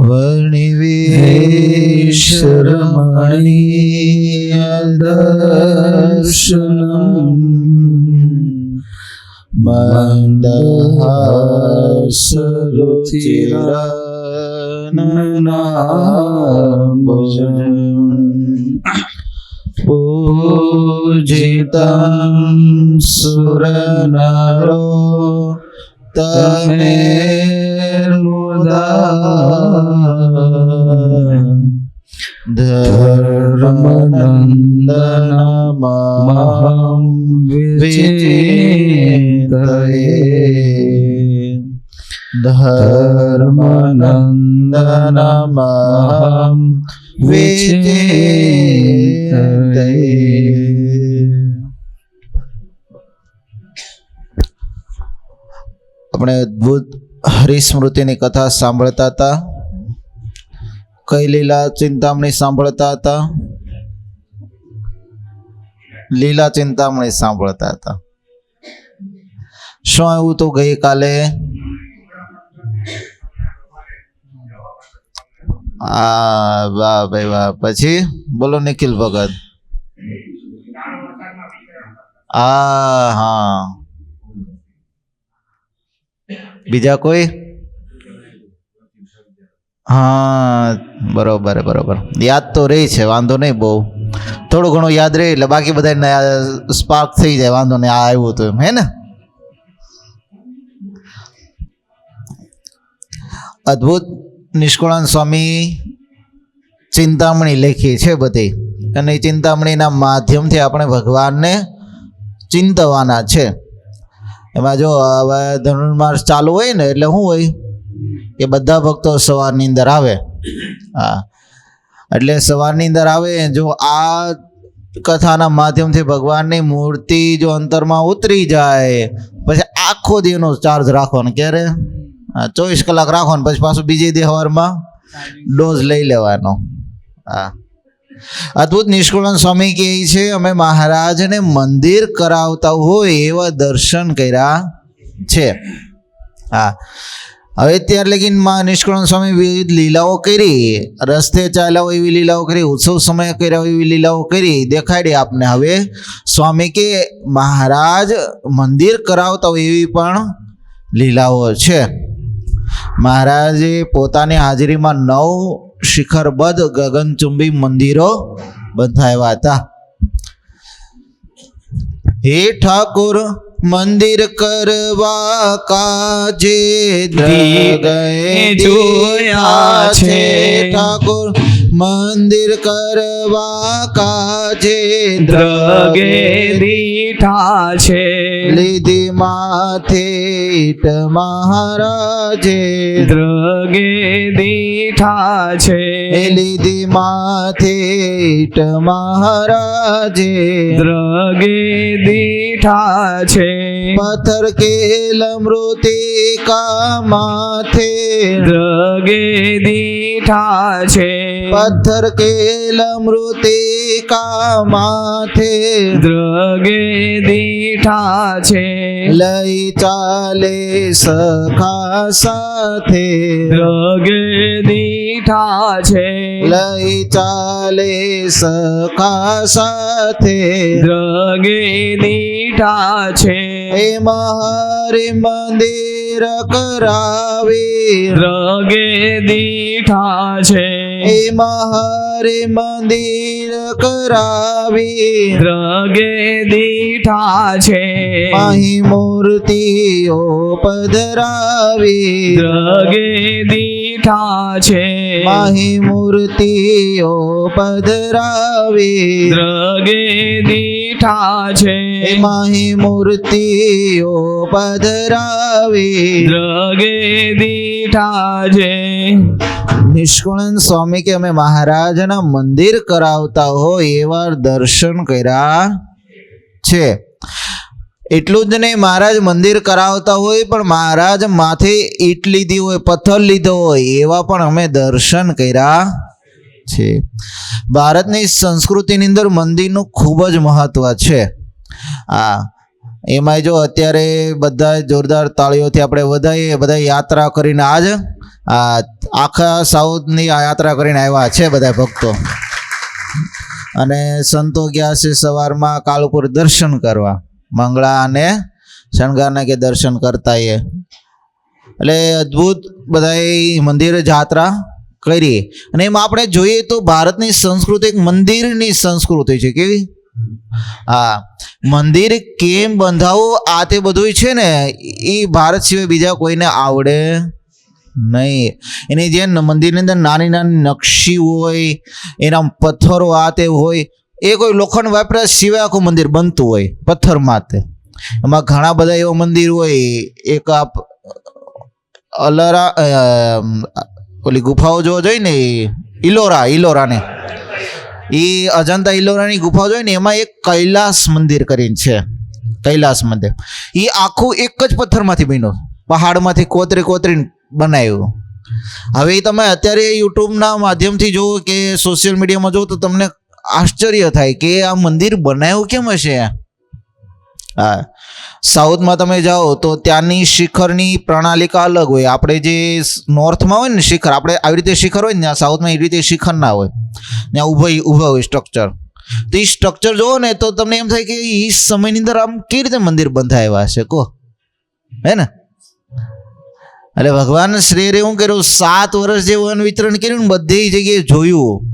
वर्णिवेशरमणीय दर्शनम् मन्दहासरुचिराननाम्बुजम् पूजितं सुरनरो तमेर्मुदा धर्मनन्दनमहं विचिन्तये धर्मनन्दनमहं विचिन्तये। આપણે અદ્ભુત હરિસ્મૃતિની કથા સાંભળતા હતા. કઈ લીલા ચિંતામણી સાંભળતા હતા? લીલા ચિંતામણી સાંભળતા હતા. શું આવ્યું હતું ગઈકાલે? વાહ ભાઈ વાહ. પછી બોલો નિખિલ ભગત. હા, બીજા કોઈ? હા, બરોબર બરોબર. યાદ તો રહી છે, વાંધો નહીં. બહુ થોડું ઘણું યાદ રહે એટલે બાકી બધા સ્પાર્ક થઈ જાય. વાંધો નહીં. આ આવ્યું હતું એમ, હે ને? અદ્ભુત નિષ્કુળાનંદ સ્વામી ચિંતામણી લખી છે બધી, અને એ ચિંતામણીના માધ્યમથી આપણે ભગવાનને ચિંતવાના છે. એમાં જો હવે ધનુર્માસ ચાલુ હોય ને એટલે શું હોય કે બધા ભક્તો સવારની અંદર આવે. હા, એટલે સવારની અંદર આવે. જો આ કથાના માધ્યમથી ભગવાનની મૂર્તિ જો અંતરમાં ઉતરી જાય પછી આખો દિવસનો ચાર્જ રાખવાનો. ક્યારે? 24 કલાક રાખવાનો. પછી પાછું બીજે દી સવારમાં ડોઝ લઈ લેવાનો. હા, અદ્ભુત નિષ્કુળાનંદ સ્વામી કહે છે અમે મહારાજને મંદિર કરાવતા હોય એવા દર્શન કર્યા છે. હા, હવે ત્યાર લગીન નિષ્કુળાનંદ સ્વામી વિવિધ લીલાઓ કરી, રસ્તે ચાલ્યા હોય એવી લીલાઓ કરી, ઉત્સવ સમય કર્યા હોય એવી લીલાઓ કરી, દેખાડી આપને. હવે સ્વામી કે મહારાજ મંદિર કરાવતા હોય એવી પણ લીલાઓ છે. મહારાજે પોતાની હાજરીમાં 9 શિખરબદ્ધ ગગનચુંબી મંદિરો બંધાવ્યા હતા. હે ઠાકોર મંદિર કરવા કાજે દ્રગે જોયા છે. ઠાકોર મંદિર કરવા કાજે દ્રગે દીઠા છે. લીધી માથે ઈટ મહારાજે દ્રગે દીઠા છે. લીધી માથે ઈટ મહારાજે દ્રગે દીઠા છે. પથ્થર કેલ મૃતિકા માથે દ્રગે દીઠા છે. પથ્થર કેલ મૃતિકા માથે દ્રગે દીઠા છે. લઈ ચાલે સખા સાથે દ્રગે દીઠા છે. લઈ ચાલે સખા સાથે દ્રગે દીઠા છે. એમાં હરિ મંદિર કરાવી દ્રગે દીઠા છે. એમાં હરિ મંદિર કરાવી દ્રગે દીઠા છે. માહી મૂર્તિઓ પધરાવી દ્રગે દીઠા છે. માહી મૂર્તિઓ પધરાવી દ્રગે દીઠા છે. માહી મૂર્તિઓ પધરાવી દ્રગે દીઠા છે. નિષ્કુળાનંદ સ્વામી કે અમે મહારાજના મંદિર કરાવતા હોય એવા દર્શન કર્યા છે. એટલું જ નહીં, મહારાજ મંદિર કરાવતા હોય પણ મહારાજ માથે ઈટ લીધી હોય, પથ્થર લીધો હોય એવા પણ અમે દર્શન કર્યા છે. ભારતની સંસ્કૃતિની અંદર મંદિરનું ખૂબ જ મહત્વ છે. એમાંય જો અત્યારે બધા જોરદાર તાળીઓથી આપણે વધાઈએ, બધા યાત્રા કરીને આજ આ આખા સાઉથની આ યાત્રા કરીને આવ્યા છે બધા ભક્તો. અને સંતો ગયા છે સવારમાં કાલુપુર દર્શન કરવા, મંગળા અને શણગારના કે દર્શન કરતા એ. એટલે અદ્ભુત બધા મંદિર જાત્રા કરી. અને એમાં આપણે જોઈએ તો ભારતની સંસ્કૃતિ એક મંદિરની સંસ્કૃતિ છે. કેવી? હા, મંદિર કેમ બંધાવવું આ તે બધું છે ને એ ભારત સિવાય બીજા કોઈને આવડે નહીં. એની જે મંદિરની અંદર નાની નાની નકશી હોય, એના પથ્થરો આ તે હોય, એ કોઈ લોખંડ વાપર્યા સિવાય આખું મંદિર બનતું હોય પથ્થરમાં. તે એમાં ઘણા બધા એવા મંદિર હોય. એક અલરા ઓલી ગુફાઓ જોવા જોઈએ ને, ઇલોરાને એ અજંતા ઇલોરાની ગુફાઓ જોઈએ ને, એમાં એક કૈલાસ મંદિર કરીને છે. કૈલાસ મંદિર એ આખું એક જ પથ્થરમાંથી બન્યું, પહાડમાંથી કોતરીને બનાવ્યું. હવે તમે અત્યારે યુટ્યુબના માધ્યમથી જુઓ કે સોશિયલ મીડિયામાં જુઓ તો તમને આશ્ચર્ય થાય કે આ મંદિર બનાવ્યું કેમ હશે. હા, સાઉથમાં તમે જાઓ તો ત્યાંની શિખરની પ્રણાલિકા અલગ હોય. આપણે જે નોર્થમાં હોય ને શિખર, આપણે આવી રીતે શિખર હોય ને, ત્યાં સાઉથમાં એવી રીતે શિખર ના હોય, ત્યાં ઊભા હોય સ્ટ્રક્ચર. તો એ સ્ટ્રક્ચર જુઓ ને તો તમને એમ થાય કે એ સમયની અંદર આમ કેવી રીતે મંદિર બંધાવ્યા હશે, કહો, હે ને? એટલે ભગવાન શ્રીએ શું કર્યું, 7 વર્ષ જે વન વિતરણ કર્યું ને બધી જગ્યાએ જોયું.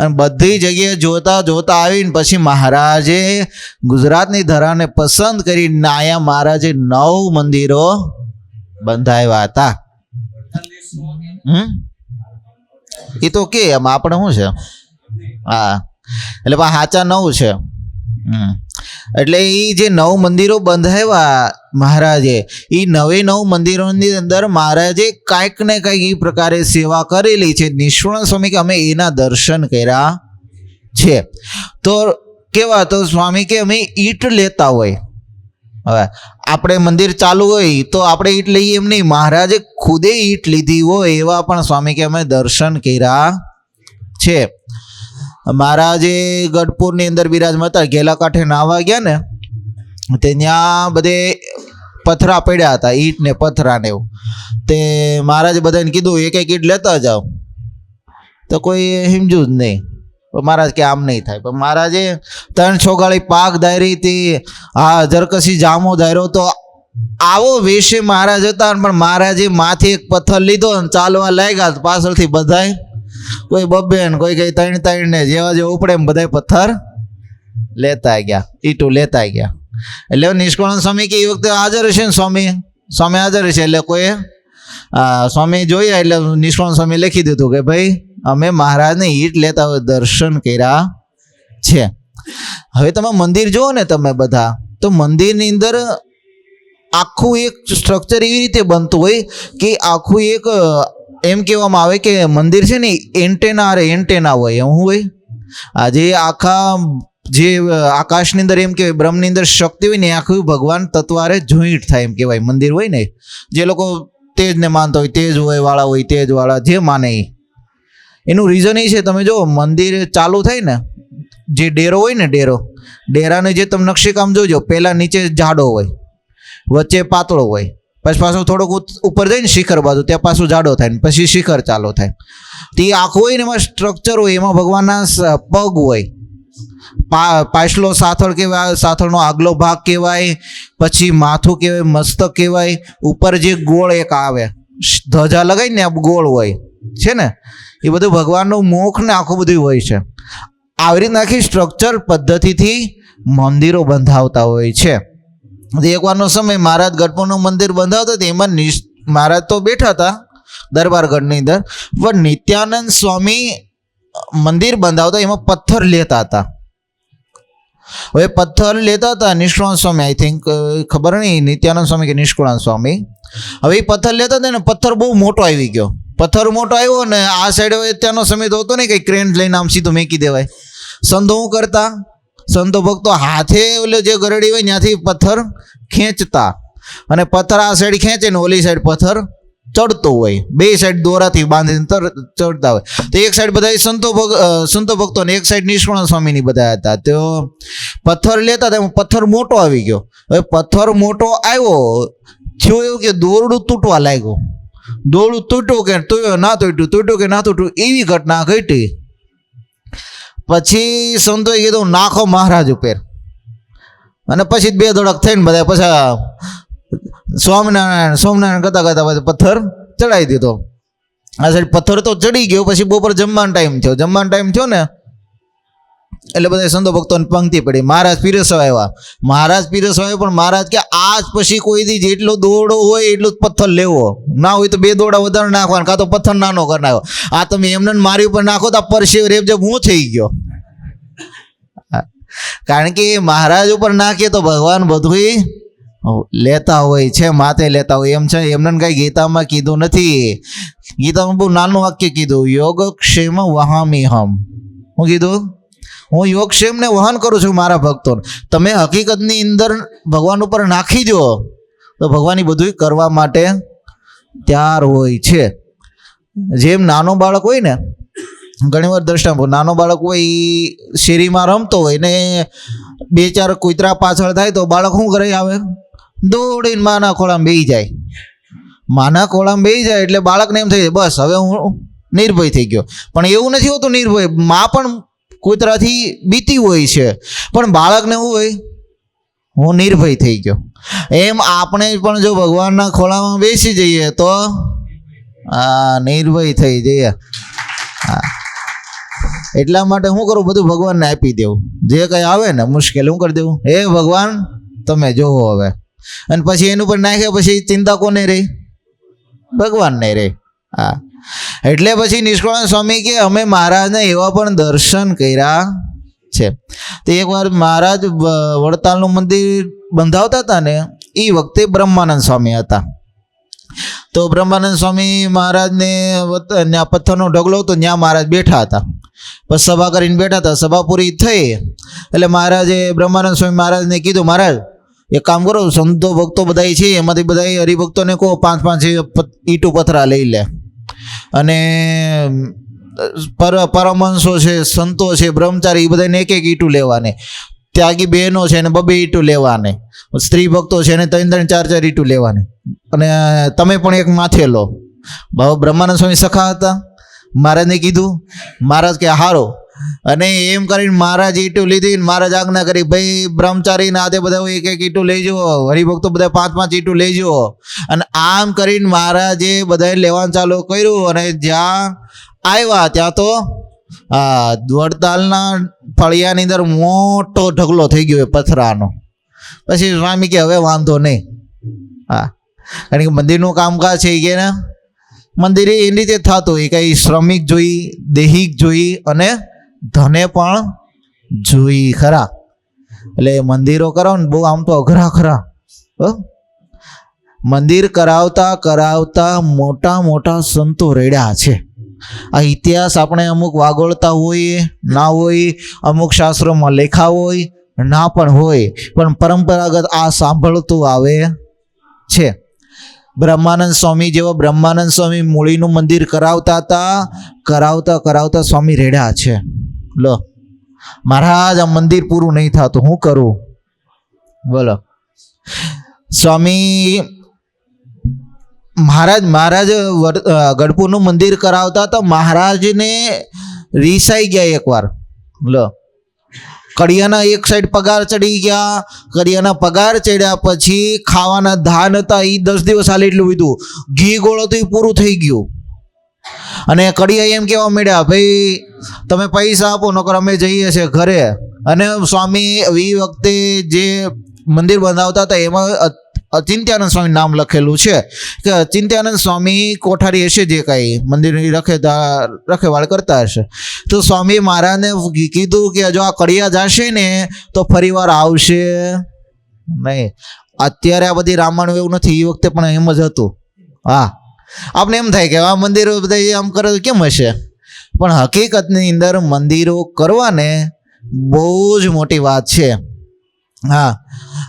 અને બધી જગ્યાએ જોતા આવીને પછી મહારાજે ગુજરાતની ધરાને પસંદ કરીને અહીંયા મહારાજે 9 મંદિરો બંધાવ્યા હતા. એ તો કે એમ આપણે શું છે? હા, એટલે સાચા 9 છે. એટલે એ જે 9 મંદિરો બંધાવ્યા મહારાજે, એ 9 મંદિરોની અંદર મહારાજે કાંઈક ને કાંઈક એ પ્રકારે સેવા કરેલી છે. નિષ્કુળાનંદ સ્વામી કે અમે એના દર્શન કર્યા છે. તો કેવા, તો સ્વામી કે અમે ઈંટ લેતા હોય, હવે આપણે મંદિર ચાલુ હોય તો આપણે ઈંટ લઈએ એમ નહીં, મહારાજે ખુદે ઈંટ લીધી હોય એવા પણ સ્વામી કે અમે દર્શન કર્યા છે. મહારાજે ગઢપુરની અંદર બિરાજમાન હતા, ઘેલા કાંઠે નાહવા ગયા ને, તે ત્યાં બધે પથરા પડ્યા હતા, ઈંટ ને પથરા ને એવું. તે મહારાજે બધાને કીધું એક ઈંટ લેતા જાઓ. તો કોઈ સમજ્યું જ નહીં. મહારાજ કે આમ નહીં થાય. પણ મહારાજે 3 છોગાળી પાક ધારી હતી, હા જરકસી જામો ધાર્યો. તો આવો વેશે મહારાજ હતા, પણ મહારાજે માથે એક પથ્થર લીધો અને ચાલવા લાગ્યા. પાછળથી બધાય કોઈ બબ્બે ને કોઈ કઈ 3 ને જેવા જે ઉપડે એમ બધા પથ્થર લેતા ગયા, ઈટું લેતા ગયા. એટલે નિષ્કુળાનંદ સ્વામી કે એ વખતે હાજર હશે ને, સ્વામી હાજર છે. એટલે કોઈ સ્વામી જોયા એટલે નિષ્કુળાનંદ સ્વામી લખી દીધું કે ભાઈ અમે મહારાજને ઈટ લેતા હોય દર્શન કર્યા છે. હવે તમે મંદિર જુઓ ને તમે બધા, તો મંદિરની અંદર આખું એક સ્ટ્રક્ચર એવી રીતે બનતું હોય કે આખું એક એમ કહેવામાં આવે કે મંદિર છે ને એન્ટેના હોય. એવું હોય આજે આખા જે આકાશની અંદર એમ કહેવાય બ્રહ્મની અંદર શક્તિ હોય ને આખું ભગવાન તત્વારે જોઈન્ટ થાય એમ કહેવાય. મંદિર હોય ને, જે લોકો તેજને માનતા હોય, તેજ હોય વાળા હોય, તેજ વાળા જે માને એનું રીઝન એ છે. તમે જો મંદિર ચાલુ થાય ને, જે ડેરો હોય ને, ડેરાને જે તમે નકશીકામ જોજો, પહેલાં નીચે જાડો હોય, વચ્ચે પાતળો હોય, પછી પાછું થોડુંક ઉપર જાય ને શિખર બાજુ, ત્યાં પાછું જાડો થાય ને પછી શિખર ચાલુ થાય. તો એ આખું હોય ને એમાં સ્ટ્રક્ચર હોય, એમાં ભગવાનના પગ હોય, પાછલો સાથળ કહેવાય, સાથળનો આગલો ભાગ કહેવાય, પછી માથું કહેવાય, મસ્તક કહેવાય, ઉપર જે ગોળ એક આવે ધજા લગાવી ને ગોળ હોય છે ને, એ બધું ભગવાનનું મુખ ને આખું બધું હોય છે. આવી રીતના આખી સ્ટ્રક્ચર પદ્ધતિથી મંદિરો બંધાવતા હોય છે. એકવારનો સમય મહારાજ ગઢપુરનું મંદિર બંધાવતા હતા, એમાં મહારાજ તો બેઠા હતા દરબારગઢની અંદર, પણ નિત્યાનંદ સ્વામી મંદિર બંધાવતા એમાં પથ્થર લેતા હતા. હવે પથ્થર લેતા હતા નિષ્કુળાનંદ સ્વામી, આઈ થિંક, ખબર નહીં નિત્યાનંદ સ્વામી કે નિષ્કુળાનંદ સ્વામી. હવે એ પથ્થર લેતા હતા ને, પથ્થર બહુ મોટો આવી ગયો. પથ્થર મોટો આવ્યો ને આ સાઈડ ત્યાંનો સમય તો હતો ને કંઈ ક્રેન લઈને આમ સીધું મેકી દેવાય. સંતો શું કરતા, સંતો ભક્તો હાથે ઓલે જે ગરડી હોય ત્યાંથી પથ્થર ખેંચતા, અને પથ્થર આ સાઈડ ખેંચે ને ઓલી સાઈડ પથ્થર ચડતો હોય, બે સાઈડ દોરાથી બાંધીને ચડતા હોય. તો એક સાઈડ બધા સંતો ભક્તો ને એક સાઈડ નિષ્કુળાનંદ સ્વામીની બધા હતા. તો પથ્થર લેતા હતા, પથ્થર મોટો આવી ગયો. હવે પથ્થર મોટો આવ્યો, થયું એવું કે દોરડું તૂટવા લાગ્યું. દોરડું તૂટ્યું કે ના તૂટ્યું, તૂટ્યું કે ના તૂટ્યું, એવી ઘટના ઘટી. પછી સંતોએ કીધું નાખો મહારાજ ઉપર, અને પછી બે ધડક થઈને બધા પછી સ્વામિનારાયણ કરતા કરતા પછી પથ્થર ચડાવી દીધો. આ સાઈડ પથ્થર તો ચડી ગયો. પછી બપોર જમવાનો ટાઈમ થયો ને એટલે બધા સંતો ભક્તોને પંક્તિ પડી. મહારાજ પીરસવા આવ્યા. પણ મહારાજ કે આજ પછી કોઈથી જેટલો દોરડો હોય એટલું જ પથ્થર લેવો, ના હોય તો બે દોરડા વધારે નાખવાના, કાં તો પથ્થર નાનો કરી નાખો. આ તમે એમને મારી ઉપર નાખો તો પરસેવ રેબજેબ હું થઈ ગયો. કારણ કે મહારાજ ઉપર નાખીએ તો ભગવાન બધું લેતા હોય છે, માથે લેતા હોય એમ છે. એમને કઈ ગીતામાં કીધું નથી. ગીતામાં બહુ નાનું વાક્ય કીધું, યોગક્ષેમ વહામી હમ. હું કીધું? હું યોગક્ષેમને વહન કરું છું મારા ભક્તોને. તમે હકીકતની અંદર ભગવાન ઉપર નાખી દો તો ભગવાન બધું કરવા માટે તૈયાર હોય છે. જેમ નાનો બાળક હોય ને, ઘણી વાર દ્રષ્ટાંત, નાનો બાળક હોય એ શેરીમાં રમતો હોય ને બે ચાર કૂતરા પાછળ થાય તો બાળક શું કરે? આવે દોડીને માના ખોળામાં બેસી જાય. માના ખોળામાં બેસી જાય એટલે બાળકને એમ થઈ જાય બસ હવે હું નિર્ભય થઈ ગયો. પણ એવું નથી હોતું નિર્ભય. માં પણ કૂતરાથી બીતી હોય છે, પણ બાળકને શું હોય? હું નિર્ભય થઈ ગયો. એમ આપણે પણ જો ભગવાનના ખોળામાં બેસી જઈએ તો નિર્ભય થઈ જઈએ. એટલા માટે શું કરું? બધું ભગવાનને આપી દેવું. જે કંઈ આવે ને મુશ્કેલ હું કરી દેવું, હે ભગવાન તમે જોવો હવે. અને પછી એનું પર નાખે પછી ચિંતા કોને રહી? ભગવાનને રહી. હા, એટલે પછી નિષ્કુળાનંદ સ્વામી કે અમે મહારાજને એવા પણ દર્શન કર્યા છે. તો એકવાર મહારાજ વડતાલનું મંદિર બંધાવતા હતા ને એ વખતે બ્રહ્માનંદ સ્વામી હતા. તો બ્રહ્માનંદ સ્વામી મહારાજને ત્યાં પથ્થરનો ઢગલો હતો, ત્યાં મહારાજ બેઠા હતા. પછી સભા કરીને બેઠા હતા. સભા પૂરી થઈ એટલે મહારાજે બ્રહ્માનંદ સ્વામી મહારાજને કીધું, મહારાજ એક કામ કરો, સંતો ભક્તો બધા છે એમાંથી બધા હરિભક્તોને કહો 5-5 ઈંટો પથરા લઈ લે. અને પરમહંસો છે, સંતો છે, બ્રહ્મચારી, એ બધાને એક ઈંટું લેવાને. ત્યાગી બહેનો છે એને 2 ઈંટું લેવાને. સ્ત્રી ભક્તો છે એને 3-3, 4-4 ઈંટું લેવાને. અને તમે પણ એક માથે લો. બ્રહ્માનંદ સ્વામી સખા હતા. મહારાજને કીધું. મહારાજ કે હારો. અને એમ કરીને મહારાજ ઈંટું લીધી. મહારાજ આજ્ઞા કરી, ભાઈ બ્રહ્મચારીને આતે બધા 1-1 ઈંટું લઈ જુઓ, હરિભક્તો બધા 5-5 ઈંટું લઈ જુઓ. અને આમ કરીને મહારાજે બધાએ લેવાનું ચાલુ કર્યું. અને જ્યાં આવ્યા ત્યાં તો વડતાલના ફળિયાની અંદર મોટો ઢગલો થઈ ગયો પથરાનો. પછી સ્વામી કે હવે વાંધો નહીં. હા, કારણ કે મંદિરનું કામકાજ છે કે ને મંદિર એ રીતે થતું હોય, કંઈ શ્રમિક જોઈ, દૈહિક જોઈ અને ધને પણ જોઈ ખરા. એટલે મંદિરો કરાવો ને બહુ આમ તો અઘરા ખરા. મંદિર કરાવતા મોટા મોટા સંતો રેડ્યા છે. આ ઇતિહાસ આપણે અમુક વાગોળતા હોઈએ, ના હોય, અમુક શાસ્ત્રોમાં લેખા હોય, ના પણ હોય, પણ પરંપરાગત આ સાંભળતું આવે છે. બ્રહ્માનંદ સ્વામી જેવા બ્રહ્માનંદ સ્વામી મૂળીનું મંદિર કરાવતા હતા. કરાવતા સ્વામી રેડ્યા છે. લો મહારાજ આ મંદિર પૂરું નહીં થતું, હું કરું બોલો? સ્વામી મહારાજ ગઢપુરનું મંદિર કરાવતા હતા. મહારાજને રીસાઈ ગયા એકવાર. લો કડિયાના એક સાઈડ પગાર ચડી ગયા. કડિયાના પગાર ચડ્યા પછી ખાવાના ધાન હતા એ 10 દિવસ હાલે એટલું લીધું. ઘી ગોળો તો એ પૂરું થઈ ગયું. અને કડિયા એમ કહેવા માંડ્યા, ભાઈ તમે પૈસા આપો નકર અમે જઈએ છીએ ઘરે. અને સ્વામી એ વખતે જે મંદિર બંધાવતા હતા એમાં અચિંત્યાનંદ સ્વામી નામ લખેલું છે કે અચિંત્યાનંદ સ્વામી કોઠારી હશે, જે કાંઈ મંદિરની રખેવાળ કરતા હશે. તો સ્વામી મહારાજને કીધું કે જો આ કડિયા જશે ને તો ફરીવાર આવશે નહીં. અત્યારે આ બધી રામાયણ એવું નથી, એ વખતે પણ એમ જ હતું. હા, આપણે એમ થાય કે આ મંદિરો બધા આમ કરે તો કેમ હશે, પણ હકીકતની અંદર મંદિરો કરવાને બહુ જ મોટી વાત છે. હા,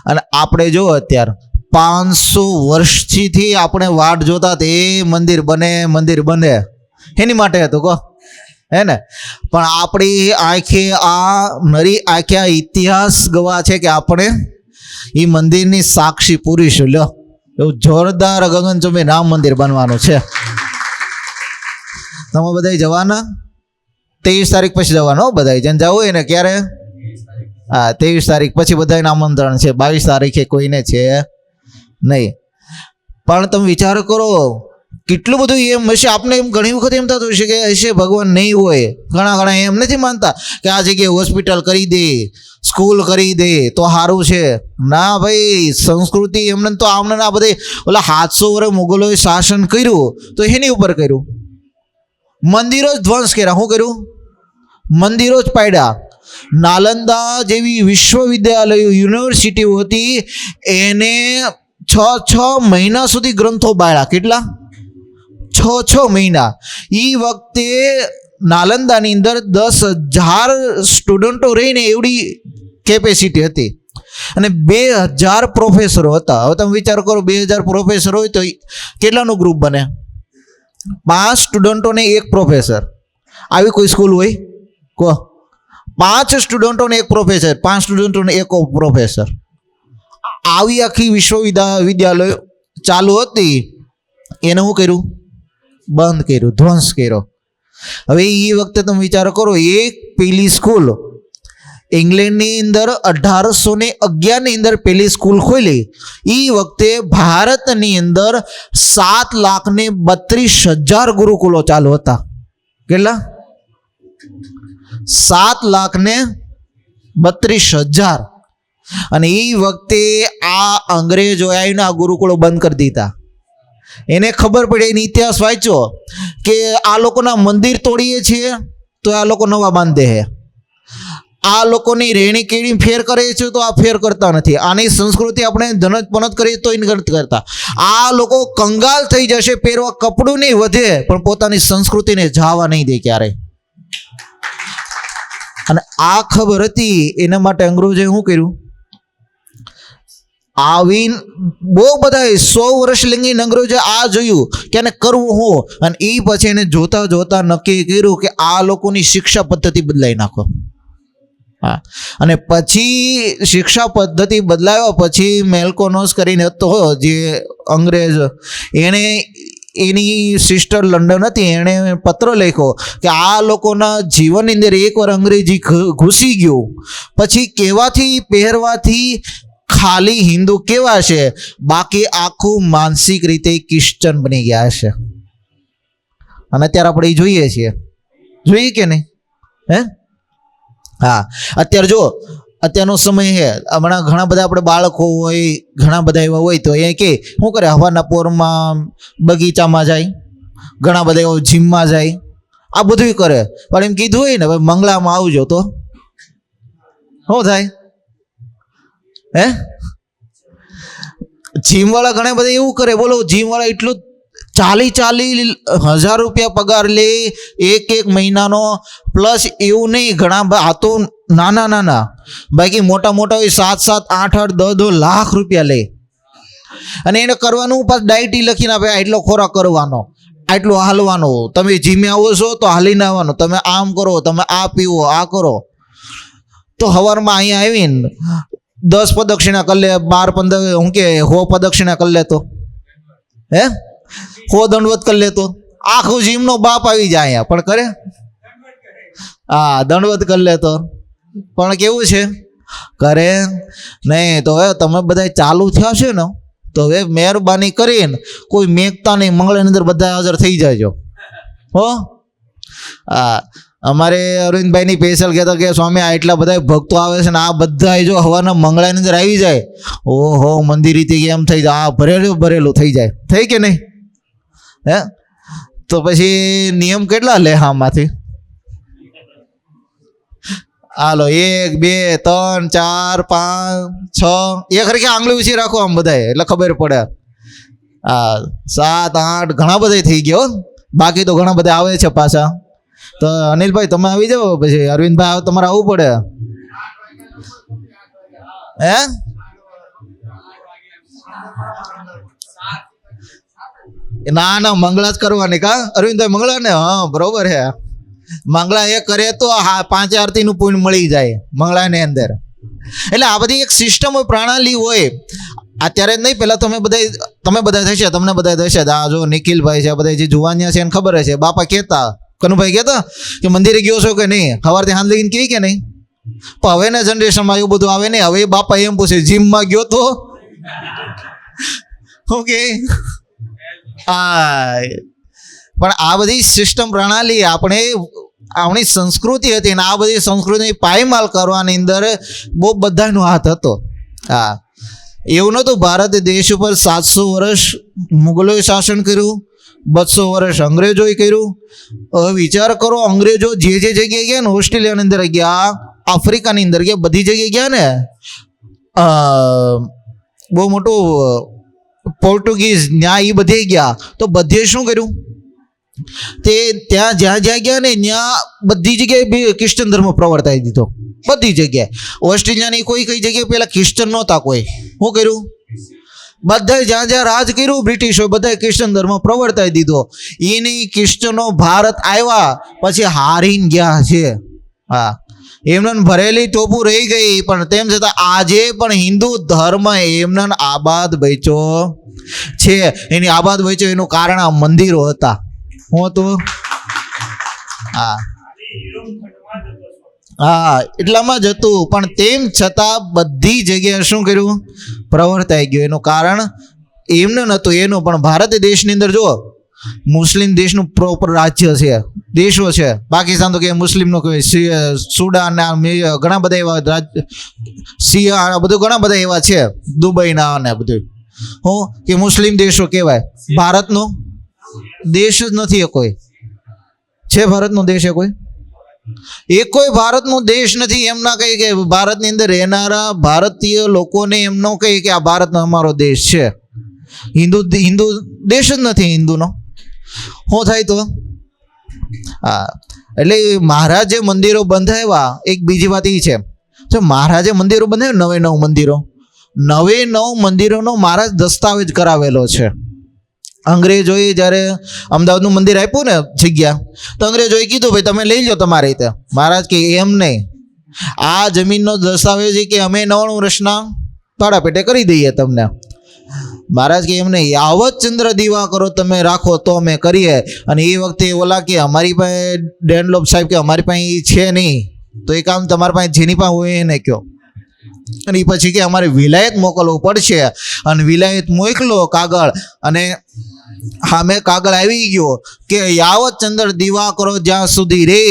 અને આપણે જો અત્યારે 500 વર્ષથી આપણે વાટ જોતા તે મંદિર બને એની માટે હતું કહો, હે ને? પણ આપણી આંખે નરી આંખે ઇતિહાસ ગવા છે કે આપણે એ મંદિરની સાક્ષી પૂરીશું. લ્યો, એવું જોરદાર ગગનચુંબી રામ મંદિર બનવાનું છે. તમે બધા જવાના? 23 તારીખ પછી જવાનું બધા, જેને જવું હોય ને. ક્યારે? હા, 23 તારીખ પછી બધાને આમંત્રણ છે. 22 તારીખે કોઈને છે નહીં. પણ તમે વિચાર કરો કેટલું બધું એમ હશે. આપણે એમ ઘણી વખત એમ થતું હશે કે હશે ભગવાન નહીં હોય. ઘણા એમ નથી માનતા કે આ જગ્યાએ હોસ્પિટલ કરી દે, સ્કૂલ કરી દે તો સારું છે. ના ભાઈ, સંસ્કૃતિ એમને તો આમને આ બધે ઓલા 700 વર્ષ મુગલોએ શાસન કર્યું તો એની ઉપર કર્યું. મંદિરો જ ધ્વંસ કર્યા. શું કર્યું? મંદિરો જ પાડ્યા. નાલંદા જેવી વિશ્વવિદ્યાલયો, યુનિવર્સિટીઓ હતી, એને 6 મહિના સુધી ગ્રંથો બાળ્યા. કેટલા? 6 મહિના. એ વખતે નાલંદાની અંદર 10,000 સ્ટુડન્ટો રહીને એવડી કેપેસિટી હતી અને 2,000 પ્રોફેસરો હતા. હવે તમે વિચાર કરો, 2,000 પ્રોફેસર હોય તો કેટલાનું ગ્રુપ બને? 5 સ્ટુડન્ટોને 1 પ્રોફેસર. આવી કોઈ સ્કૂલ હોય કહો? 5 સ્ટુડન્ટોને 1 પ્રોફેસર, 5 સ્ટુડન્ટોને 1 પ્રોફેસર. આવી આખી વિશ્વવિદ્યાલય ચાલુ હતી. એને શું કર્યું? બંધ કર્યું, ધ્વંસ કર્યો. હવે એ વખતે તમે વિચાર કરો, એક પેલી સ્કૂલ ઇંગ્લેન્ડની અંદર 1811ની અંદર પેલી સ્કૂલ ખોલી. એ વખતે ભારતની અંદર 7,32,000 ગુરુકુલો ચાલુ હતા. કેટલા? 7,32,000. અને એ વખતે આ અંગ્રેજો આવીને આ ગુરુકુળો બંધ કરી દીધા. એને ખબર પડી, એનો ઇતિહાસ વાંચ્યો કે આ લોકોના મંદિર તોડીએ છીએ તો આ લોકો નવા બાંધે છે, આ લોકોની રહેણી કેણી ફેર કરે છે તો આ ફેર કરતા નથી, આની સંસ્કૃતિ આપણે જનત પનત કરીએ તો નથી કરતા. આ લોકો કંગાલ થઈ જશે, પહેરવા કપડું નહીં વધે પણ પોતાની સંસ્કૃતિને જાવા નહીં દે ક્યારેય. અને આ ખબર હતી, એના માટે અંગ્રેજોએ શું કર્યું? આવીન બહુ બધા 100 વર્ષ લઈને અંગ્રેજોએ આ જોયું કે એને કરવું હું, અને એ પછી એને જોતા જોતા નક્કી કર્યું કે આ લોકોની શિક્ષા પદ્ધતિ બદલાઈ નાખો. હા, અને પછી શિક્ષા પદ્ધતિ બદલાવ્યા પછી મેલ્કોનોસ કરીને હતો જે અંગ્રેજ, એણે એની સિસ્ટર લંડન હતી, એણે પત્ર લખ્યો કે આ લોકોના જીવનની અંદર એકવાર અંગ્રેજી ઘૂસી ગયું પછી કહેવાથી પહેરવાથી ખાલી હિન્દુ કેવા છે, બાકી આખું માનસિક રીતે ક્રિશ્ચન બની ગયા છે. અને અત્યારે આપણે એ જોઈએ છીએ, જોઈએ કે નહીં? હે? હા, અત્યારે જો અત્યારનો સમય છે, હમણાં ઘણા બધા આપણે બાળકો હોય, ઘણા બધા એવા હોય તો એ કે શું કરે, હવાના પોરમાં બગીચામાં જાય, ઘણા બધા એવા જીમમાં જાય, આ બધું કરે. પણ એમ કીધું હોય ને ભાઈ મંગળામાં આવજો તો શું થાય? હે? જીમવાળા ઘણા બધા એવું કરે. બોલો, જીમવાળા એટલું 40,000 રૂપિયા પગાર લે એક મહિનાનો. પ્લસ એવું નહીં, ઘણા આ તો નાના બાકી મોટા હોય 7, 8, 10 લાખ રૂપિયા લે. અને એને કરવાનું પાછું ડાયટી લખીને આપે, આટલો ખોરાક કરવાનો, આટલું હાલવાનું, તમે જીમે આવો છો તો હાલીને આવવાનું, તમે આમ કરો, તમે આ પીવો, આ કરો. તો સવારમાં અહીંયા આવીને 10 પ્રદક્ષિણા કરી લે, 12, 15 હું કે 100 પ્રદક્ષિણા કરી લેતો, હે 100 દંડવત કરી લેતો, આખું જીમનો બાપ આવી જાય અહીંયા. પણ કરે? હા, દંડવત કરી લેતો. પણ કેવું છે? કરે નહીં. તો હવે તમે બધા ચાલુ થયા છે ને, તો હવે મહેરબાની કરીને કોઈ મેઘતા નહીં, મંગળની અંદર બધા હાજર થઈ જાયજો. હો, હા. અમારે અરવિંદભાઈની સ્પેશિયલ કહેતા કે સ્વામી આટલા બધા ભક્તો આવે છે ને, આ બધા જો હવાના મંગળાની અંદર આવી જાય, ઓહો મંદિરેથી એમ થઈ જાય, આ ભરેલું થઈ જાય. થઈ કે નહીં? હે? તો પછી નિયમ કેટલા લે આમાંથી? હાલો 1, 2, 3, 4, 5, 6, એક હરખી આંગળી ઊંચી રાખો આમ બધાય, એટલે ખબર પડે. હા, 7, 8 ઘણા બધા થઈ ગયો. બાકી તો ઘણા બધા આવે છે પાછા. તો અનિલભાઈ તમે આવી જાઓ, પછી અરવિંદભાઈ તમારે આવવું પડે. હે? ના ના, મંગળા જ કરવાની કા અરવિંદભાઈ? મંગળા ને, હા બરોબર હે. મંગળા એ કરે તો 5 આરતીનું પુણ્ય મળી જાય મંગળાની અંદર. એટલે આ બધી એક સિસ્ટમ હોય, પ્રણાલી હોય. અત્યારે જ નહીં, પહેલા તમે બધા થશે, તમને બધા થશે. આ જો નિખિલભાઈ છે, બધા જે જુવાનિયા છે એને ખબર છે. બાપા કહેતા, કનુભાઈ કહેતા કે મંદિરે ગયો છો કે નહીં, સવારથી હાથ લઈને કહે કે નહીં. પણ હવેના જનરેશનમાં એવું બધું આવે નહીં. હવે બાપા એમ પૂછે, જીમમાં ગયો તો ઓકે. હા, પણ આ બધી સિસ્ટમ પ્રણાલી આપણી સંસ્કૃતિ હતી ને આ બધી સંસ્કૃતિ પાયમાલ કરવાની અંદર બહુ બધાનો હાથ હતો. હા, એવું નહોતું. ભારત દેશ ઉપર 700 વર્ષ મુગલોએ શાસન કર્યું, 200 વર્ષ અંગ્રેજોએ કર્યું. હવે વિચાર કરો, અંગ્રેજો જે જગ્યાએ ગયા ને, ઓસ્ટ્રેલિયાની અંદર ગયા, આફ્રિકાની અંદર ગયા, બધી જગ્યાએ ગયા ને. બહુ મોટું પોર્ટુગીઝ ન્યા એ બધે ગયા, તો બધે શું કર્યું? તે ત્યાં જ્યાં ગયા ને ત્યાં બધી જગ્યાએ ક્રિશ્ચન ધર્મ પ્રવર્તાવી દીધો. બધી જગ્યાએ. ઓસ્ટ્રેલિયાની કઈ જગ્યાએ પેલા ક્રિશ્ચન નહોતા કોઈ. શું કર્યું? બધા જ્યાં રાજ કર્યું બ્રિટિશો, બધા ક્રિશ્ચન ધર્મ પ્રવર્તાવી દીધો. એની ક્રિશ્ચનો ભારત આવ્યા પછી હારીને ગયા છે. હા, એમને ભરેલી ટોપું રહી ગઈ, પણ તેમ છતાં આજે પણ હિન્દુ ધર્મ એમને આબાદ બચ્યો છે. એની આબાદ બચ્યો એનું કારણ આ મંદિરો હતા. હું હતું? હા હા, એટલામાં જ હતું. પણ તેમ છતાં બધી જગ્યાએ શું કર્યું? પ્રવર્તાઈ ગયું. એનું કારણ એમને નહોતું એનું. પણ ભારત દેશની અંદર જો મુસ્લિમ દેશનું પ્રોપર રાજ્ય છે, દેશો છે. પાકિસ્તાન તો કે મુસ્લિમનો કહેવાય, સુડાન ઘણા બધા એવા સિયા બધું ઘણા બધા એવા છે, દુબઈના ને બધું. હું કે મુસ્લિમ દેશો કહેવાય. ભારતનો દેશ જ નથી એ કોઈ. છે ભારતનો દેશ એ કોઈ? એ કોઈ ભારતનો દેશ નથી. એમ ના કહે કે ભારતની અંદર રહેનારા ભારતીય લોકોને એમ ન કહે કે આ ભારતનો અમારો દેશ છે. હિન્દુ દેશ જ નથી હિન્દુનો. શું થાય તો? હા, એટલે મહારાજે મંદિરો બંધાવ્યા. એક બીજી વાત એ છે, જો મહારાજે મંદિરો બંધાવ્યા, 9 મંદિરોનો મહારાજ દસ્તાવેજ કરાવેલો છે. અંગ્રેજોએ જ્યારે અમદાવાદનું મંદિર આપ્યું ને જગ્યા, તો અંગ્રેજોએ કીધું ભાઈ તમે લઈ લો તમારી રીતે. મહારાજ કે એમ નહીં, આ જમીનનો દસ્તાવેજ કે અમે 99 વર્ષના ભાડા પેટે કરી દઈએ તમને. મહારાજ કે એમ નહીં, યાવત ચંદ્ર દીવા કરો તમે રાખો તો અમે કરીએ. અને એ વખતે ઓલા કે અમારી પાસે ડેનલોપ સાહેબ કે અમારી પાસે છે નહીં, તો એ કામ તમારી પાસે જેની પાસે હોય એને કહો. અને એ પછી કે અમારે વિલાયત મોકલવું પડશે. અને વિલાયત મોકલો કાગળ, અને સામે કાગળ આવી ગયો કે યાવત ચંદ્ર દીવા કરો જ્યાં સુધી રે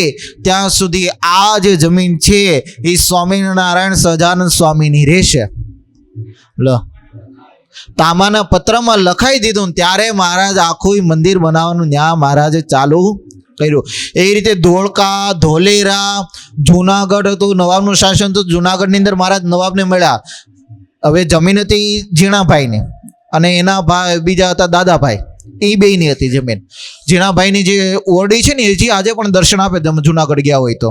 ત્યાં સુધી આ જે જમીન છે એ સ્વામિનારાયણ સહજાનંદ સ્વામીની રહેશે. લો, તાંબાના પત્રમાં લખાઈ દીધું. ત્યારે મહારાજ આખું મંદિર બનાવવાનું ત્યાં મહારાજે ચાલુ કર્યું. એ રીતે ધોળકા, ધોલેરા, જુનાગઢ હતું, નવાબનું શાસન હતું. જુનાગઢની અંદર મહારાજ નવાબને મળ્યા. હવે જમીન હતી ઝીણાભાઈની, અને એના ભાઈ બીજા હતા દાદાભાઈ. એ બેયની હતી જમીન. ઝીણાભાઈની જે ઓરડી છે ને, એ હજી આજે પણ દર્શન આપે. તમે જુનાગઢ ગયા હોય તો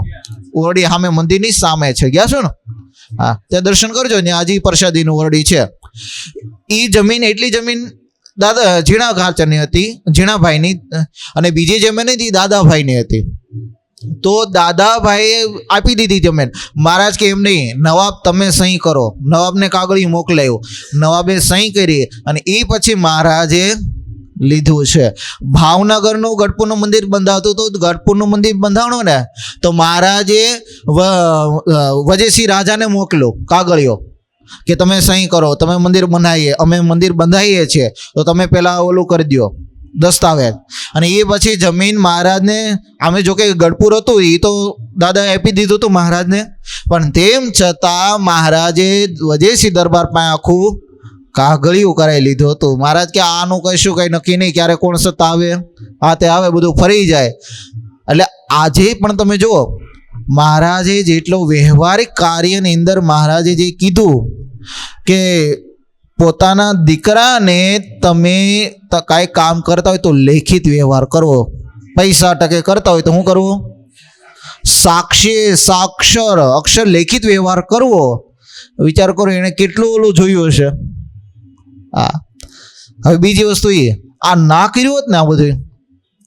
ઓરડી સામે મંદિરની સામે છે. ગયા છો ને? હા, ત્યાં દર્શન કરજો ને. આજે પ્રસાદીની ઓરડી છે. એ જમીન, એટલી જમીન ઝીણા ઘાચરની હતી, ઝીણાભાઈની. અને બીજી જમીન હતી દાદાભાઈની હતી. તો દાદાભાઈએ આપી દીધી જમીન. મહારાજ કે એમ નહીં, નવાબ તમે સહી કરો. નવાબને કાગળી મોકલાયું, નવાબે સહી કરી, અને એ પછી મહારાજે લીધું છે. ભાવનગરનું ગઢપુરનું મંદિર બંધાવતું હતું. ગઢપુરનું મંદિર બંધાવણું ને, તો મહારાજે વજેસિંહ રાજાને મોકલ્યો કાગળિયો કે તમે સહી કરો, તમે મંદિર બનાવીએ, અમે મંદિર બંધાવીએ છીએ, તો તમે પહેલાં ઓલું કરી દો દસ્તાવેજ. અને એ પછી જમીન મહારાજને, અમે જો કે ગઢપુર હતું એ તો દાદાએ આપી દીધું હતું મહારાજને, પણ તેમ છતાં મહારાજે વજેસિંહ દરબાર પાસે આખું કાગળિયું કરાવી લીધું હતું. મહારાજ કે આનું કશું કંઈ નક્કી નહીં, ક્યારે કોણ સત્તા આવે, આ તે આવે, બધું ફરી જાય. એટલે આજે પણ તમે જુઓ, મહારાજે જેટલો વ્યવહારિક કાર્યની અંદર મહારાજે જે કીધું કે પોતાના દીકરાને તમે કાંઈ કામ કરતા હોય તો લેખિત વ્યવહાર કરવો. પૈસા ટકે કરતા હોય તો શું કરવું? અક્ષર લેખિત વ્યવહાર કરવો. વિચાર કરો, એણે કેટલું ઓલું જોયું હશે. હા, હવે બીજી વસ્તુ એ, આ ના કર્યું હોત ને આ બધું,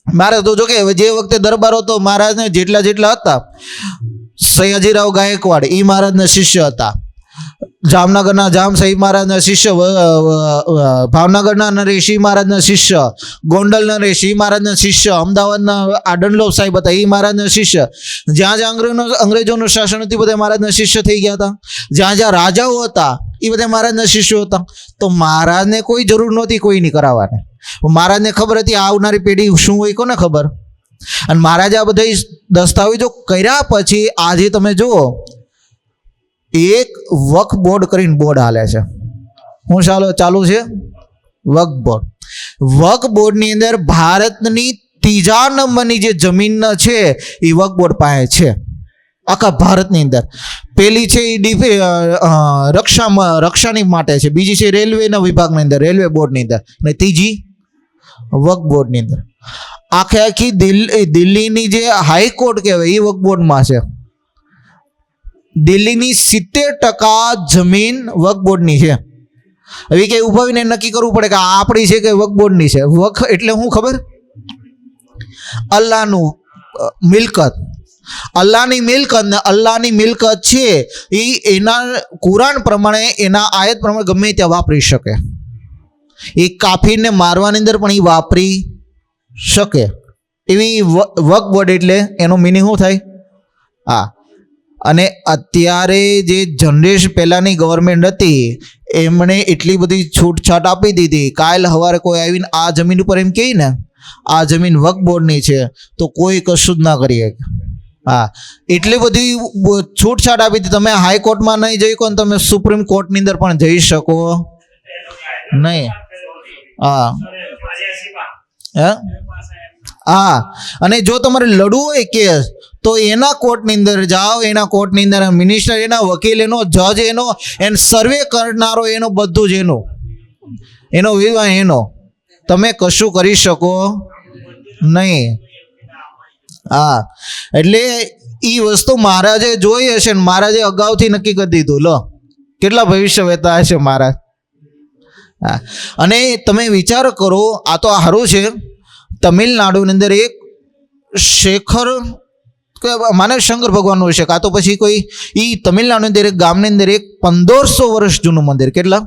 મારે તો જો કે જે વખતે દરબાર હતો મહારાજને જેટલા હતા, સયાજીરાવ ગાયકવાડ એ મહારાજના શિષ્ય હતા, જામનગરના જામ સાહેબ મહારાજના શિષ્ય, ભાવનગરના નરેશ મહારાજના શિષ્ય, ગોંડલના નરેશ મહારાજના શિષ્ય, અમદાવાદના આડંડલોપ સાહેબ હતા એ મહારાજના શિષ્ય, જ્યાં જ્યાં અંગ્રેજોનું શાસન હતું બધા મહારાજના શિષ્ય થઈ ગયા હતા, જ્યાં જ્યાં રાજાઓ હતા એ બધા મહારાજના શિષ્યો હતા. તો મહારાજને કોઈ જરૂર નહોતી કોઈની કરાવવાની. મહારાજને ખબર હતી આવનારી પેઢી શું હોય, કોને ખબર. અને મહારાજે આ બધા દસ્તાવેજો કર્યા પછી આજે તમે જુઓ એક વક્ફ બોર્ડ કરીને બોર્ડ હાલે છે. શું ચાલુ છે? વક્ફ બોર્ડ. વક્ફ બોર્ડની અંદર ભારતની 3જા નંબરની જે જમીન છે એ વક્ફ બોર્ડ પાસે છે આખા ભારતની અંદર. પેલી છે એ રક્ષાની માટે છે, બીજી છે રેલવેના વિભાગની અંદર, રેલવે બોર્ડની અંદર, અને ત્રીજી વક્ફ બોર્ડની અંદર. આખી દિલ્હીની જે હાઈકોર્ટ કહેવાય એ વક્ફ બોર્ડમાં છે. દિલ્હીની 70% જમીન વક્ફ બોર્ડની છે. હવે કે ઉભાવીને નક્કી કરવું પડે કે આપણી છે કે વક્ફ બોર્ડની છે. વક્ફ એટલે શું ખબર? અલ્લાહનું મિલકત. અલ્લાહની મિલકત ને અલ્લાહની મિલકત છે એ એના કુરાન પ્રમાણે, એના આયત પ્રમાણે ગમે ત્યાં વાપરી શકે. એ કાફીરને મારવાની અંદર પણ એ વાપરી શકે એવી વક્ફ બોર્ડ. એટલે એનો મિનિંગ શું થાય? હા. અને અત્યારે જે જનરેશન પહેલાંની ગવર્મેન્ટ હતી એમણે એટલી બધી છૂટછાટ આપી દીધી. કાલ સવારે કોઈ આવીને આ જમીન ઉપર એમ કહે ને આ જમીન વક્ફ બોર્ડની છે તો કોઈ કશું જ ના કરી શકે. હા, એટલી બધી છૂટછાટ આપી હતી. તમે હાઈકોર્ટમાં નહીં જઈ શકો ને તમે સુપ્રીમ કોર્ટની અંદર પણ જઈ શકો નહીં. હા હા, અને જો તમારે લડવું હોય કેસ તો એના કોર્ટની અંદર જાઓ, એના કોર્ટની અંદર મિનિસ્ટર, એના વકીલ, એનો જજ, એનો સર્વે કરનારો, એનો બધું જ એનો વિવાહ એનો. તમે કશું કરી શકો નહીં. હા, એટલે એ વસ્તુ મહારાજે જોઈ હશે ને મહારાજે અગાઉથી નક્કી કરી દીધું. લો કેટલા ભવિષ્ય વહેતા હશે મહારાજ. હા, અને તમે વિચાર કરો, આ તો સારું છે. તમિલનાડુની અંદર એક શેખર માનવ શંકર ભગવાનનું હશે, કાં તો પછી કોઈ એ તમિલનાડુની અંદર એક ગામની અંદર એક 1500 વર્ષ જૂનું મંદિર. કેટલા?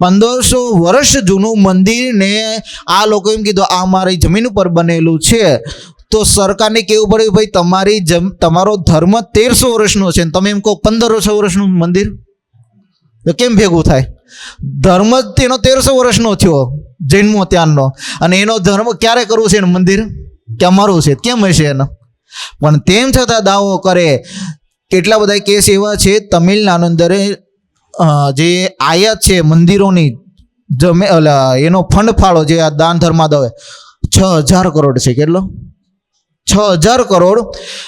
1500 વર્ષ જૂનું મંદિરને આ લોકો એમ કીધું આ મારી જમીન ઉપર બનેલું છે. તો સરકારને કેવું પડ્યું ભાઈ તમારો ધર્મ 1300 વર્ષનો છે, તમે એમ કહો 1500 વર્ષનું મંદિર, તો કેમ ભેગું થાય? ધર્મ જ તેનો 1300 વર્ષનો થયો જન્મો ત્યારનો, અને એનો ધર્મ ક્યારે કરવું છે મંદિર કે અમારું છે, કેમ હશે એનો? પણ તેમ છતાં દાવો કરે. કેટલા બધા કેસ એવા છે તમિલનાડુ અંદર જે આયાત છે મંદિરોની એનો ફંડ ફાળો જે આ દાન ધર્મા દવે 6000 કરોડ છે. કેટલો? 6000 કરોડ.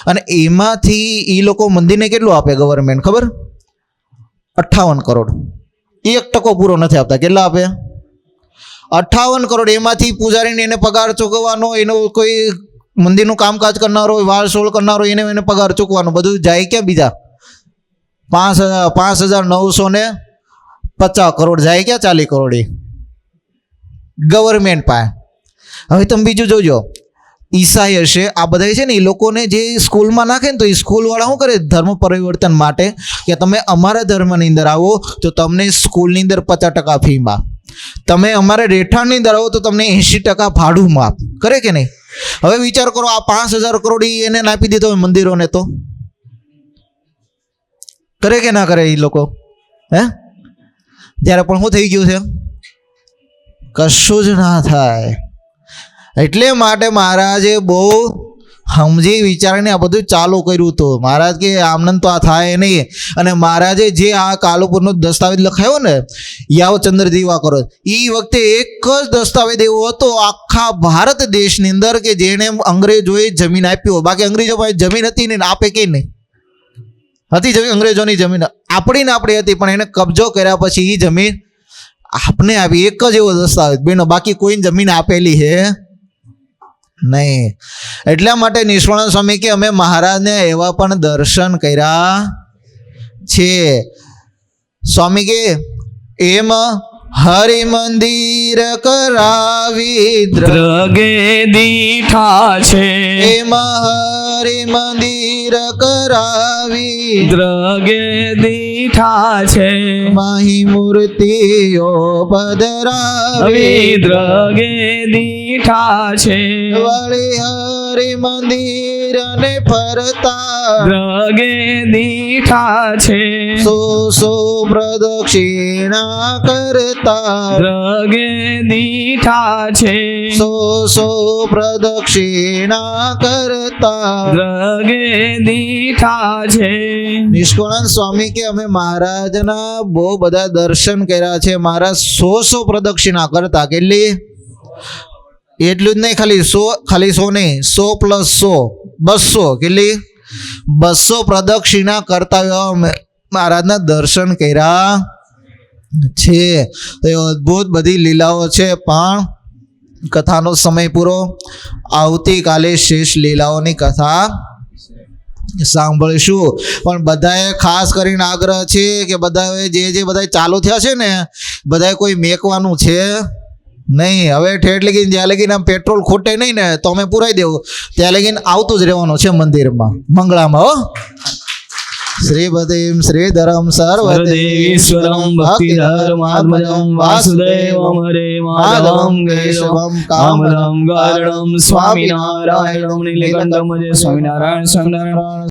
અને એમાંથી એ લોકો મંદિરને કેટલું આપે ગવર્મેન્ટ ખબર? 58 કરોડ. 1% પૂરો નથી આપતા. કેટલા આપે? 58 કરોડ. એમાંથી પૂજારીને એને પગાર ચૂકવવાનો, એનો કોઈ મંદિરનું કામકાજ કરનારો હોય, વાળ સોળ કરનારો એને પગાર ચૂકવાનો, બધું જાય ક્યાં? બીજા 5950 કરોડ જાય ક્યાં? 40 કરોડ ગવર્મેન્ટ પાસે. હવે તમે બીજું જોજો, ઈસાઈ હશે આ બધા છે ને, એ લોકોને જે સ્કૂલમાં નાખે ને તો એ સ્કૂલવાળા શું કરે ધર્મ પરિવર્તન માટે કે તમે અમારા ધર્મની અંદર આવો તો તમને સ્કૂલની અંદર 50% ફીમાં, તમે અમારા રહેઠાણની અંદર આવો તો તમને 80% ભાડું માફ કરે કે નહીં? હવે વિચાર કરો, આ 5000 કરોડ એને નાપી દીધો હોય મંદિરોને, તો કરે કે ના કરે એ લોકો? હે, ત્યારે પણ શું થઈ ગયું છે? કશું જ ના થાય. એટલે માટે મહારાજે બહુ સમજી વિચારીને આ બધું ચાલુ કર્યું હતું. મહારાજ કે આમનંદ તો આ થાય નહીં. અને મહારાજે જે આ કાલુપુરનો દસ્તાવેજ લખાયો ને યાવચંદ્ર દિવાકર, એ વખતે એક જ દસ્તાવેજ એવો હતો આખા ભારત દેશની અંદર કે જેને અંગ્રેજોએ જમીન આપી. બાકી અંગ્રેજો પાસે જમીન હતી ને આપે કે નહીં હતી જમીન? અંગ્રેજોની જમીન આપણી હતી, પણ એને કબજો કર્યા પછી એ જમીન આપને આપી. એક જ એવો દસ્તાવેજ બેનો, બાકી કોઈ જમીન આપેલી છે નહીં. એટલા માટે નિષ્ણાંત સ્વામી કે અમે મહારાજને એવા પણ દર્શન કર્યા છે. સ્વામી કે એમ હરિ મંદિર કરાવી દ્રગે દીઠા છે એમાં હરિ મંદિર કરાવી દ્રગે દીઠા છે માહી મૂર્તિઓ પધરાવી દ્રગે દીઠા છે વળી હરિ મંદિર ને ફરતા દ્રગે દીઠા છે સો પ્રદક્ષિણા કરતા દ્રગે દીઠા છે સો પ્રદક્ષિણા કરતા દ્રગે દીઠા છે નિષ્કળાનંદ સ્વામી કે અમે મહારાજના બહુ બધા દર્શન કર્યા છે. મહારાજ 100 પ્રદક્ષિણા કરતા. કેટલી? એટલું જ નહીં, ખાલી 100 નહીં, 100 પ્લસ 100 200. કેટલી? 200 પ્રદક્ષિણા કરતા એવા મહારાજના દર્શન કર્યા છે. તો એ અદ્ભુત બધી લીલાઓ છે. પણ કથાનો સમય પૂરો. આવતીકાલે શેષ લીલાઓની કથા સાંભળીશું. પણ બધાએ ખાસ કરીને આગ્રહ છે કે બધાએ જે બધા ચાલુ થયા છે ને બધાએ કોઈ મેકવાનું છે નહીં. હવે ઠેઠ લગીને જ્યાં લગીને આમ પેટ્રોલ ખૂટે નહીં ને તો અમે પુરાઈ દેવું, ત્યાં લગીને આવતું જ રહેવાનું છે મંદિરમાં, મંગળામાં. હો શ્રીપતિમ શ્રીધરમ સર્વદેવીશ્વરમ ભક્તિધર્માત્મજં વાસુદેવમ હરે માધવમ કેશવમ કામદમ કારણમ સ્વામિનારાયણમ નીલકંઠમ સ્વામિનારાયણ.